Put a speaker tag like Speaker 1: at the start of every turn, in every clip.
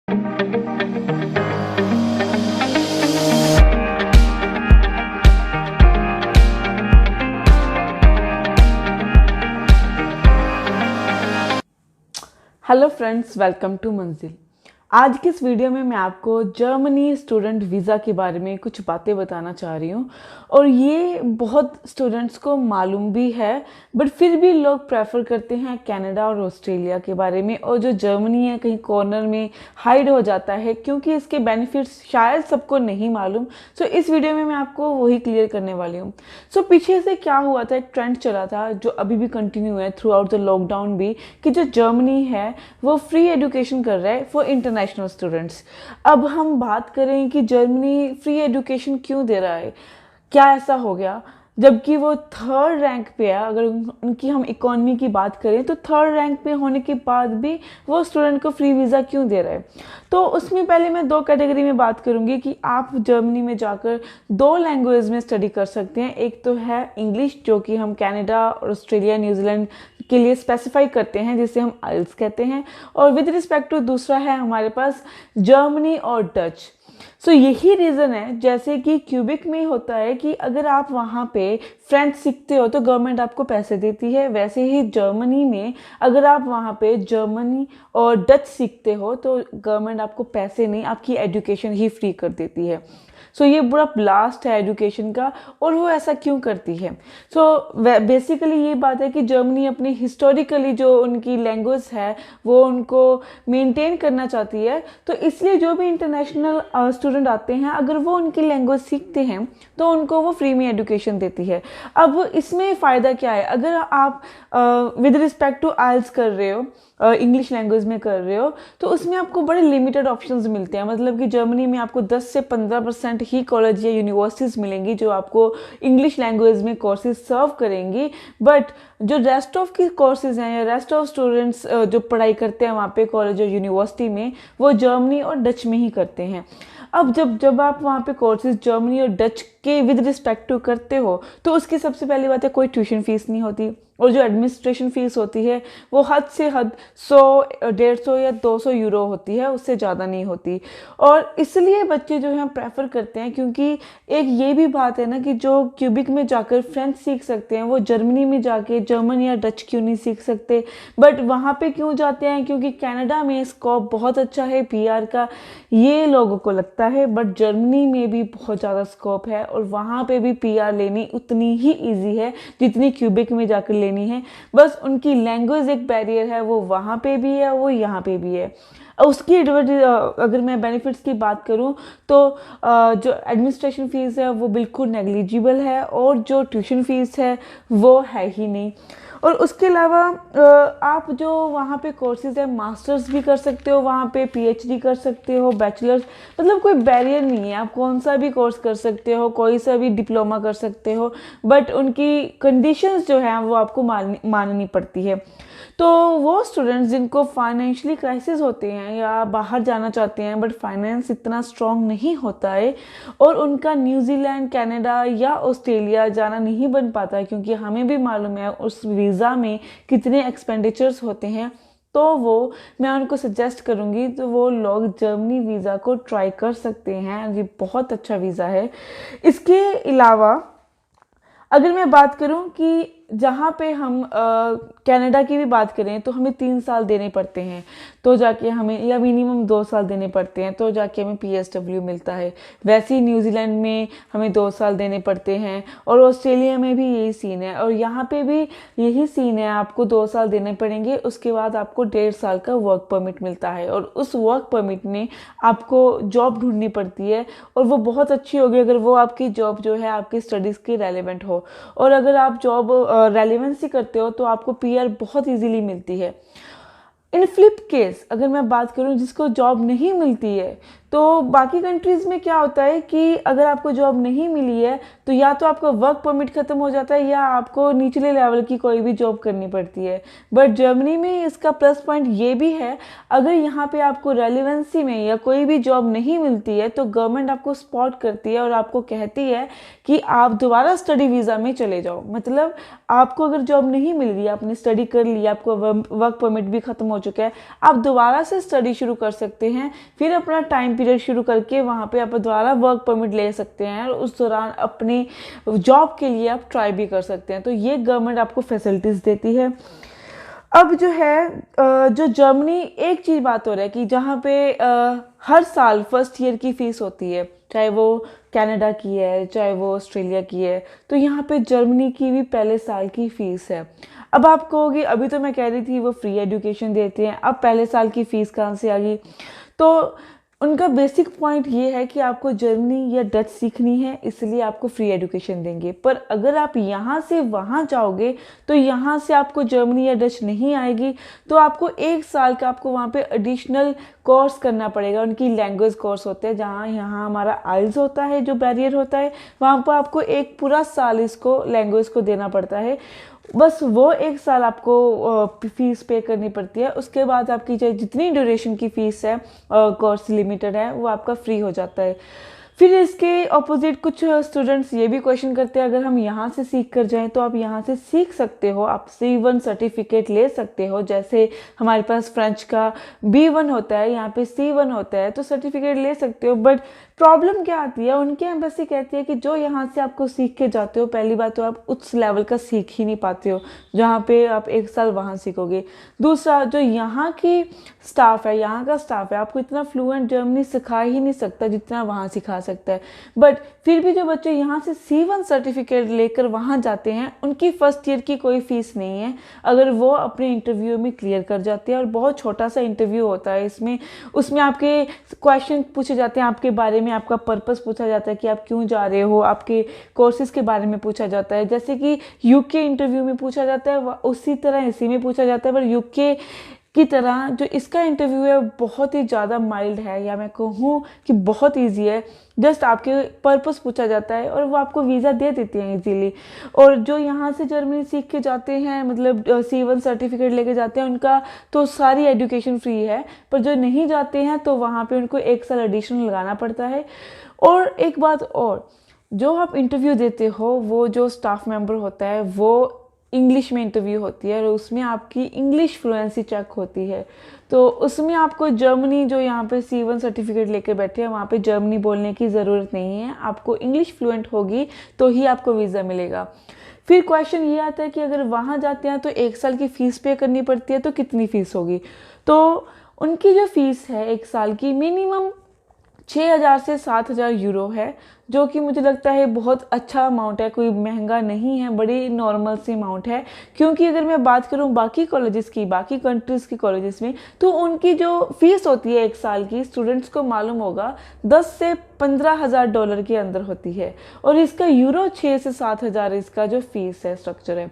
Speaker 1: Hello friends, welcome to मंजिल। आज की इस वीडियो में मैं आपको जर्मनी स्टूडेंट वीज़ा के बारे में कुछ बातें बताना चाह रही हूँ। और ये बहुत स्टूडेंट्स को मालूम भी है, बट फिर भी लोग प्रेफर करते हैं कनाडा और ऑस्ट्रेलिया के बारे में, और जो जर्मनी है कहीं कॉर्नर में हाइड हो जाता है क्योंकि इसके बेनिफिट्स शायद सबको नहीं मालूम। सो इस वीडियो में मैं आपको वही क्लियर करने वाली हूँ। सो पीछे से क्या हुआ था, एक ट्रेंड चला था जो अभी भी कंटिन्यू है थ्रू आउट द लॉकडाउन भी, कि जो जर्मनी है वो फ्री एजुकेशन कर रहा है फॉर इंटरनेशनल स्टूडेंट्स। अब हम बात करें कि जर्मनी फ्री एजुकेशन क्यों दे रहा है, क्या ऐसा हो गया, जबकि वो थर्ड रैंक पे है। अगर उनकी हम इकोनॉमी की बात करें तो थर्ड रैंक पे होने के बाद भी वो स्टूडेंट को फ्री वीज़ा क्यों दे रहा है। तो उसमें पहले मैं दो कैटेगरी में बात करूंगी कि आप जर्मनी में जाकर दो लैंग्वेज में स्टडी कर सकते हैं। एक तो है इंग्लिश, जो कि हम कनाडा, ऑस्ट्रेलिया, न्यूजीलैंड के लिए स्पेसिफाई करते हैं, जिसे हम आइल्स कहते हैं। और विद रिस्पेक्ट टू दूसरा है हमारे पास जर्मनी और डच। सो यही रीज़न है, जैसे कि क्यूबिक में होता है कि अगर आप वहाँ पे फ्रेंच सीखते हो तो गवर्नमेंट आपको पैसे देती है, वैसे ही जर्मनी में अगर आप वहाँ पे जर्मनी और डच सीखते हो तो गवर्नमेंट आपको पैसे नहीं, आपकी एजुकेशन ही फ्री कर देती है। सो ये बड़ा ब्लास्ट है एजुकेशन का, और वो ऐसा क्यों करती है। सो बेसिकली ये बात है कि जर्मनी अपनी हिस्टोरिकली जो उनकी लैंग्वेज है वो उनको मेंटेन करना चाहती है, तो इसलिए जो भी इंटरनेशनल स्टूडेंट आते हैं अगर वो उनकी लैंग्वेज सीखते हैं तो उनको वो फ्री में एजुकेशन देती है। अब इसमें फ़ायदा क्या है, अगर आप विद रिस्पेक्ट टू आइल्स कर रहे हो, इंग्लिश लैंग्वेज में कर रहे हो, तो उसमें आपको बड़े लिमिटेड ऑप्शंस मिलते हैं। मतलब कि जर्मनी में आपको 10 से 15% ही कॉलेज या यूनिवर्सिटीज़ मिलेंगी जो आपको इंग्लिश लैंग्वेज में कोर्सेज सर्व करेंगी, बट जो रेस्ट ऑफ की कोर्सेज हैं या रेस्ट ऑफ स्टूडेंट्स जो पढ़ाई करते हैं वहाँ पे कॉलेज और यूनिवर्सिटी में, वो जर्मनी और डच में ही करते हैं। अब जब आप वहाँ पे कोर्सेज जर्मनी और डच के विद रिस्पेक्ट टू करते हो तो उसकी सबसे पहली बात है कोई ट्यूशन फीस नहीं होती, और जो एडमिनिस्ट्रेशन फीस होती है वो हद से हद 100, 150 या 200 यूरो होती है, उससे ज़्यादा नहीं होती। और इसलिए बच्चे जो हैं प्रेफर करते हैं, क्योंकि एक ये भी बात है ना कि जो क्यूबिक में जाकर फ्रेंच सीख सकते हैं वो जर्मनी में जाके जर्मन या डच क्यों नहीं सीख सकते। बट वहाँ पे क्यों जाते हैं, क्योंकि कनाडा में स्कोप बहुत अच्छा है पीआर का, ये लोगों को लगता है। बट जर्मनी में भी बहुत ज़्यादा स्कोप है और वहाँ पे भी पीआर लेनी उतनी ही ईजी है जितनी क्यूबिक में जाकर लेनी है। बस उनकी लैंग्वेज एक बैरियर है, वो वहाँ पे भी है, वो यहाँ पे भी है। उसकी अगर मैं बेनिफिट्स की बात करूँ तो जो एडमिनिस्ट्रेशन फ़ीस है वो बिल्कुल नेग्लिजिबल है, और जो ट्यूशन फ़ीस है वो है ही नहीं। और उसके अलावा आप जो वहाँ पे कोर्सेज है, मास्टर्स भी कर सकते हो, वहाँ पे पीएचडी कर सकते हो, बैचलर्स, मतलब कोई बैरियर नहीं है, आप कौन सा भी कोर्स कर सकते हो, कोई सा भी डिप्लोमा कर सकते हो। बट उनकी कंडीशंस जो है वो आपको माननी पड़ती है। तो वो स्टूडेंट्स जिनको फाइनेंशियली क्राइसिस होते हैं या बाहर जाना चाहते हैं बट फाइनेंस इतना स्ट्रॉन्ग नहीं होता है, और उनका न्यूजीलैंड, कनाडा या ऑस्ट्रेलिया जाना नहीं बन पाता है, क्योंकि हमें भी मालूम है उस वीज़ा में कितने एक्सपेंडिचर्स होते हैं, तो वो मैं उनको सजेस्ट करूँगी तो वो लोग जर्मनी वीज़ा को ट्राई कर सकते हैं। ये बहुत अच्छा वीज़ा है। इसके अलावा अगर मैं बात करूं कि जहाँ पे हम कनाडा की भी बात करें तो हमें 3 साल देने पड़ते हैं तो जाके हमें, या मिनिमम 2 साल देने पड़ते हैं तो जाके हमें पीएसडब्ल्यू मिलता है। वैसे ही न्यूजीलैंड में हमें 2 साल देने पड़ते हैं, और ऑस्ट्रेलिया में भी यही सीन है, और यहाँ पे भी यही सीन है, आपको 2 साल देने पड़ेंगे। उसके बाद आपको 1.5 साल का वर्क परमिट मिलता है, और उस वर्क परमिट में आपको जॉब ढूंढनी पड़ती है, और वो बहुत अच्छी होगी अगर वो आपकी जॉब जो है आपकी स्टडीज़ की रेलिवेंट हो। और अगर आप जॉब रेलिवेंसी करते हो तो आपको पीआर बहुत इजीली मिलती है। इन फ्लिप केस अगर मैं बात करूं जिसको जॉब नहीं मिलती है, तो बाकी कंट्रीज़ में क्या होता है कि अगर आपको जॉब नहीं मिली है तो या तो आपका वर्क परमिट ख़त्म हो जाता है या आपको निचले लेवल की कोई भी जॉब करनी पड़ती है। बट जर्मनी में इसका प्लस पॉइंट ये भी है, अगर यहाँ पे आपको रेलिवेंसी में या कोई भी जॉब नहीं मिलती है तो गवर्नमेंट आपको स्पॉट करती है और आपको कहती है कि आप दोबारा स्टडी वीज़ा में चले जाओ। मतलब आपको अगर जॉब नहीं मिल रही है, आपने स्टडी कर ली, आपको वर्क परमिट भी ख़त्म हो चुका है, आप दोबारा से स्टडी शुरू कर सकते हैं, फिर अपना टाइम पीरियड शुरू करके वहाँ पे आप दोबारा वर्क परमिट ले सकते हैं और उस दौरान अपनी जॉब के लिए आप ट्राई भी कर सकते हैं। तो ये गवर्नमेंट आपको फैसिलिटीज़ देती है। अब जो है जो जर्मनी, एक चीज़ बात हो रहा है कि जहाँ पे हर साल फर्स्ट ईयर की फ़ीस होती है, चाहे वो कनाडा की है चाहे वो ऑस्ट्रेलिया की है, तो यहाँ पे जर्मनी की भी पहले साल की फ़ीस है। अब आप कहोगे अभी तो मैं कह रही थी वो फ्री एजुकेशन देते हैं, अब पहले साल की फ़ीस कहाँ से आ गई? तो उनका बेसिक पॉइंट ये है कि आपको जर्मनी या डच सीखनी है इसलिए आपको फ्री एजुकेशन देंगे, पर अगर आप यहाँ से वहाँ जाओगे तो यहाँ से आपको जर्मनी या डच नहीं आएगी, तो आपको 1 साल का आपको वहाँ पे एडिशनल कोर्स करना पड़ेगा। उनकी लैंग्वेज कोर्स होते हैं, जहाँ यहाँ हमारा आइल्स होता है जो बैरियर होता है, वहाँ पर आपको एक पूरा साल इसको लैंग्वेज को देना पड़ता है। बस वो 1 साल आपको फीस पे करनी पड़ती है, उसके बाद आपकी चाहे जितनी ड्यूरेशन की फ़ीस है कोर्स लिमिटेड है वो आपका फ्री हो जाता है। फिर इसके ऑपोजिट कुछ स्टूडेंट्स ये भी क्वेश्चन करते हैं अगर हम यहाँ से सीख कर जाएं तो आप यहाँ से सीख सकते हो, आप C1 सर्टिफिकेट ले सकते हो। जैसे हमारे पास फ्रेंच का B1 होता है, यहाँ पे C1 होता है, तो सर्टिफिकेट ले सकते हो। बट प्रॉब्लम क्या आती है, उनकी एम्बेसी कहती है कि जो यहाँ से आपको सीख के जाते हो, पहली बात तो आप उस लेवल का सीख ही नहीं पाते हो जहाँ पे आप 1 साल वहाँ सीखोगे। दूसरा, जो यहाँ की स्टाफ है, यहाँ का स्टाफ है, आपको इतना फ्लुएंट जर्मनी सिखा ही नहीं सकता जितना वहाँ सिखा सकता है। बट फिर भी जो बच्चे यहाँ से C1 सर्टिफिकेट लेकर वहाँ जाते हैं उनकी फर्स्ट ईयर की कोई फीस नहीं है, अगर वो अपने इंटरव्यू में क्लियर कर जाते हैं। और बहुत छोटा सा इंटरव्यू होता है इसमें, उसमें आपके क्वेश्चन पूछे जाते हैं, आपके बारे में आपका पर्पस पूछा जाता है कि आप क्यों जा रहे हो, आपके कोर्सेज के बारे में पूछा जाता है। जैसे कि यूके इंटरव्यू में पूछा जाता है उसी तरह इसी में पूछा जाता है, पर यूके की तरह जो इसका इंटरव्यू है बहुत ही ज़्यादा माइल्ड है, या मैं कहूँ कि बहुत इजी है। जस्ट आपके पर्पस पूछा जाता है और वो आपको वीज़ा दे देती हैं इजीली। और जो यहाँ से जर्मनी सीख के जाते हैं, मतलब C1 सर्टिफिकेट लेके जाते हैं, उनका तो सारी एजुकेशन फ्री है, पर जो नहीं जाते हैं तो वहाँ पे उनको 1 साल एडिशनल लगाना पड़ता है। और एक बात और, जो आप इंटरव्यू देते हो वो जो स्टाफ मेंबर होता है वो इंग्लिश में इंटरव्यू होती है और उसमें आपकी इंग्लिश फ्लुएंसी चेक होती है। तो उसमें आपको जर्मनी, जो यहाँ पे C1 सर्टिफिकेट लेकर बैठे हैं, वहाँ पे जर्मनी बोलने की ज़रूरत नहीं है, आपको इंग्लिश फ्लुएंट होगी तो ही आपको वीज़ा मिलेगा। फिर क्वेश्चन ये आता है कि अगर वहाँ जाते हैं तो 1 साल की फ़ीस पे करनी पड़ती है, तो कितनी फ़ीस होगी? तो उनकी जो फ़ीस है 1 साल की मिनिमम 6,000 से 7,000 यूरो है, जो कि मुझे लगता है बहुत अच्छा अमाउंट है, कोई महंगा नहीं है, बड़ी नॉर्मल सी अमाउंट है। क्योंकि अगर मैं बात करूं बाकी कॉलेजेस की, बाकी कंट्रीज़ की कॉलेजेस में, तो उनकी जो फीस होती है 1 साल की, स्टूडेंट्स को मालूम होगा 10 से 15,000 डॉलर के अंदर होती है, और इसका यूरो 6 से 7,000 इसका जो फीस है, स्ट्रक्चर है।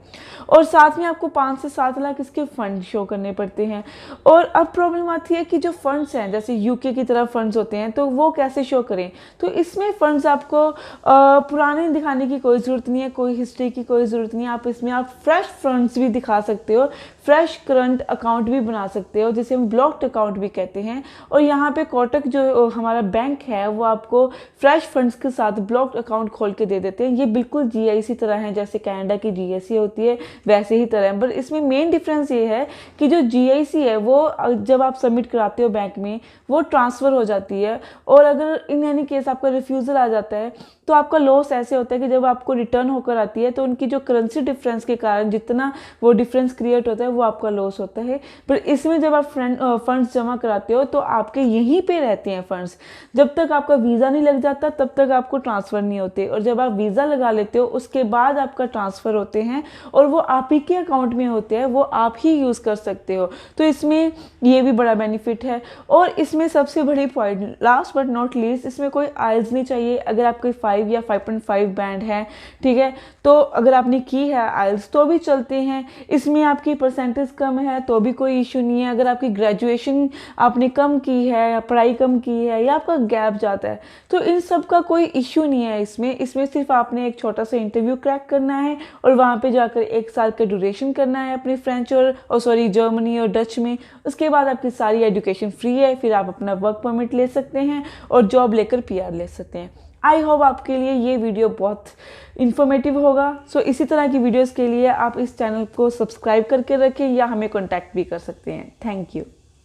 Speaker 1: और साथ में आपको 5 से 7 लाख इसके फंड शो करने पड़ते हैं। और अब प्रॉब्लम आती है कि जो फंड्स हैं, जैसे यूके की तरह फंड्स होते हैं, तो वो कैसे शो करें? तो इसमें फंड्स आपको पुराने दिखाने की कोई ज़रूरत नहीं है, कोई हिस्ट्री की कोई ज़रूरत नहीं है। आप इसमें आप फ्रेश फंड्स भी दिखा सकते हो, फ्रेश करंट अकाउंट भी बना सकते हो, जिसे हम ब्लॉक्ड अकाउंट भी कहते हैं। और यहाँ पे कोटक जो हमारा बैंक है वो आपको फ्रेश फंड्स के साथ ब्लॉक्ड अकाउंट खोल के दे देते हैं। ये बिल्कुल GIC तरह है, जैसे कनाडा की GSC होती है वैसे ही तरह है। पर इसमें मेन डिफरेंस ये है कि जो GIC है वो जब आप सबमिट कराते हो बैंक में वो ट्रांसफ़र हो जाती है, और अगर इन एनी केस आपका रिफ्यूज़ल आ जाता है तो आपका लॉस ऐसे होता है कि जब आपको रिटर्न होकर आती है तो उनकी जो करेंसी डिफरेंस के कारण जितना वो डिफरेंस क्रिएट होता है वो आपका लॉस होता है। पर इसमें जब आप फंड्स जमा कराते हो तो आपके यहीं पे रहते हैं फंड्स, जब तक आपका वीज़ा नहीं लग जाता तब तक आपको ट्रांसफ़र नहीं होते, और जब आप वीज़ा लगा लेते हो उसके बाद आपका ट्रांसफ़र होते हैं, और वो आप ही के अकाउंट में होते हैं, वो आप ही यूज़ कर सकते हो। तो इसमें ये भी बड़ा बेनिफिट है। और इसमें सबसे बड़ी point, last but not least, इसमें कोई आइल्स नहीं चाहिए। अगर आपके 5 या 5.5 बैंड है, ठीक है, तो अगर आपने की है आइल्स तो भी चलते हैं। इसमें आपकी परसेंटेज कम है तो भी कोई इशू नहीं है। अगर आपकी ग्रेजुएशन आपने कम की है या पढ़ाई कम की है या आपका गैप जाता है तो इन सब का कोई इशू नहीं है। इसमें सिर्फ आपने एक छोटा सा इंटरव्यू क्रैक करना है और वहाँ पे जाकर 1 साल का ड्यूरेशन करना है अपनी फ्रेंच जर्मनी और डच में। उसके बाद आपकी सारी एजुकेशन फ्री है, फिर आप अपना वर्क परमिट ले सकते हैं और जॉब लेकर PR ले सकते हैं। आई होप आपके लिए ये वीडियो बहुत इन्फॉर्मेटिव होगा। सो इसी तरह की वीडियोस के लिए आप इस चैनल को सब्सक्राइब करके रखें या हमें कॉन्टैक्ट भी कर सकते हैं। Thank you.